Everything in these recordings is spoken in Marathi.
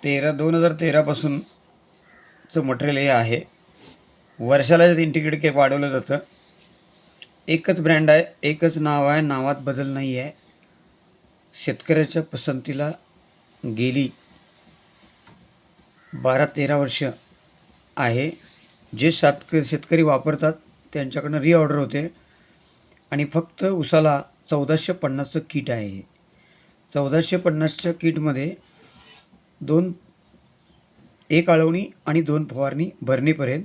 2013पासूनचं मटेरियल हे आहे. वर्षाला तीन तिकीट के वाढवलं जातं. एकच ब्रँड आहे, एकच नाव आहे, नावात बदल नाही आहे. शेतकऱ्याच्या पसंतीला गेली 12-13 वर्ष आहे. जे शेतकरी वापरतात त्यांच्याकडनं रीऑर्डर होते आणि फक्त उसाला 1450चं किट आहे. 1450च्या किटमध्ये एक आळवणी आणि 2 फवारणी भरणीपर्यंत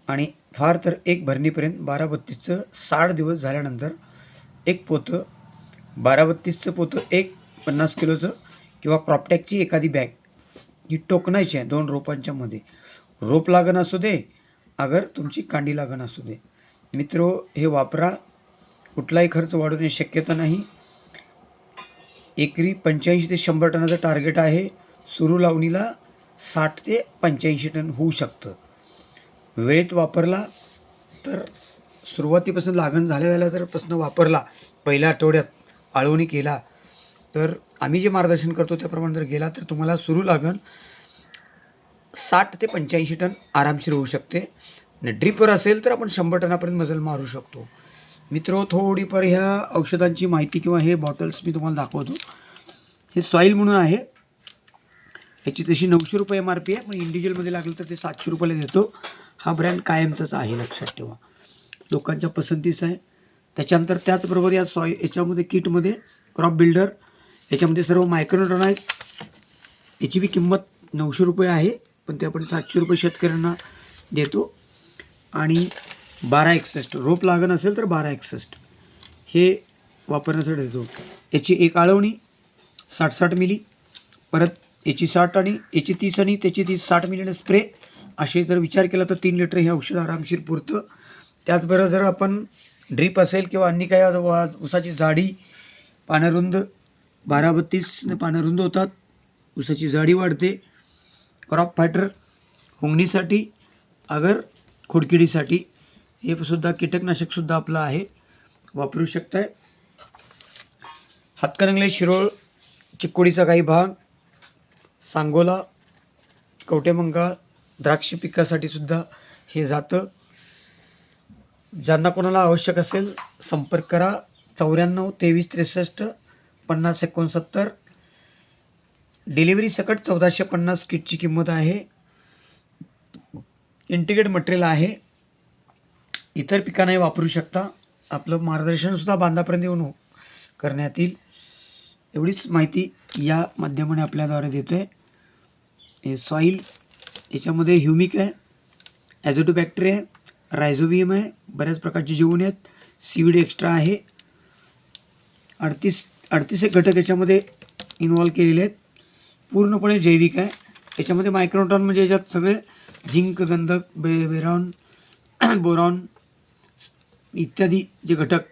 आणि फार तर एक भरणीपर्यंत 12-32चं 60 दिवस झाल्यानंतर एक पोतं 12-32चं पोतं एक 50 किलोचं किंवा क्रॉपटॅकची एखादी बॅग ही टोकनायची आहे 2 रोपांच्या मध्ये. रोप लागण असू दे अगर तुमची कांडी लागण असू दे. मित्रो हे वापरा, कुठलाही खर्च वाढवण्याची शक्यता नाही. एकरी 85 ते 100 टनाचं टार्गेट आहे. सुरू लावणीला 60 ते 85 टन होऊ शकतं. वेळेत वापरला तर सुरुवातीपासून लागण झाल्या तर प्रश्न वापरला, पहिल्या आठवड्यात आळवणी केला तर आम्ही जे मार्गदर्शन करतो त्याप्रमाणे जर गेला तर तुम्हाला सुरू लागण 60 ते 85 टन आरामशीर होऊ शकते. आणि ड्रिपर असेल तर आपण 100 टनापर्यंत मजल मारू शकतो. मित्रो थोडीफार ह्या औषधांची माहिती किंवा हे बॉटल्स मी तुम्हाला दाखवतो. हे सॉईल म्हणून आहे. याची तशी 900 रुपये MRP आहे, पण इंडिव्हिज्युअलमध्ये लागलं तर ते 700 रुपयाला देतो. हा ब्रँड कायमचाच आहे, लक्षात ठेवा. लोकांच्या पसंतीचा आहे. त्याच्यानंतर त्याचबरोबर याच्यामध्ये किटमध्ये क्रॉप बिल्डर, याच्यामध्ये सर्व मायक्रोन्यूट्रॉनाइज, याची बी किंमत 900 रुपये आहे, पण ते आपण 700 रुपये शेतकऱ्यांना देतो. आणि 1261 रोप लागण असेल तर 1261 हे वापरण्यासाठी देतो. याची एक आळवणी 60-60 मिली, परत याची 60 आणि याची 30 आणि त्याची 60 मिलीने स्प्रे, असे जर विचार केला तर 3 लिटर हे औषध आरामशीर पुरतं. त्याचबरोबर जर आपण ड्रीप असेल किंवा अन्य काही ऊसाची जाडी पानरुंद 12-32ने पानं रुंद होतात, ऊसाची जाडी वाढते. क्रॉप फायटर होंगणीसाठी अगर खोडकिडीसाठी हे सुद्धा कीटकनाशकसुद्धा आपलं आहे, वापरू शकताय. हातकणंगले, शिरोळ, चिक्कोडीचा काही भाग, सांगोला, कवटेमंकाळ, द्राक्ष पिकासाठी सुद्धा हे जातं. ज्यांना कोणाला आवश्यक असेल संपर्क करा. 94 23 63 50 69. डिलिव्हरी सकट 1450 किटची किंमत आहे. इंटिग्रेट मटेरियल आहे. इतर पिकांनाही वापरू शकता. आपलं मार्गदर्शनसुद्धा बांधापर्यंत येऊन करण्यात येईल. एवढीच माहिती या माध्यमाने आपल्याद्वारे देते. हे सॉईल, याच्यामध्ये ह्युमिक आहे, ॲझोटोबॅक्टर आहे, रायझोबियम आहे, बऱ्याच प्रकारचे जीवन आहेत, सीवीड एक्स्ट्रा आहे. 38 एक घटक याच्यामध्ये इन्व्हॉल्व केलेले आहेत. पूर्णपणे जैविक आहे. याच्यामध्ये मायक्रोन्यूट्रॉन म्हणजे याच्यात सगळे झिंक, गंधक, बेरॉन, बोरॉन इत्यादी जे घटक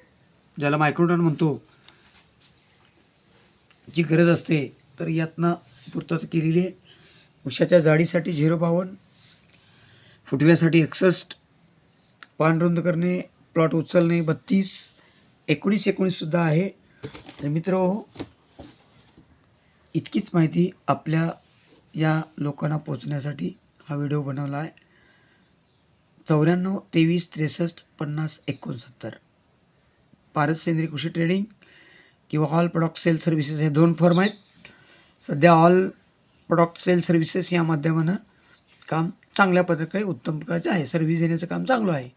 ज्याला मायक्रोन्यूट्रॉन म्हणतो जी गरज असते तर यातनं पूर्तता केलेली आहे. ऊसाच्या जाडीसाठी 052, फुटव्यासाठी 61, पान रुंद करणे, प्लॉट उचलणे 32, 19 सुद्धा आहे. तर मित्रो इतकीच माहिती आपल्या या लोकांना पोचण्यासाठी हा व्हिडिओ बनवला आहे. 94 23 63 50 69. पारस सेंद्रिय कृषी ट्रेडिंग किंवा ऑल प्रोडक्ट सेल सर्व्हिसेस हे 2 फर्म आहेत. सध्या ऑल प्रोडक्ट सेल सर्व्हिसेस या माध्यमानं काम चांगल्या प्रकारे उत्तम प्रकारचे आहे. सर्व्हिस देण्याचं काम चांगलं आहे.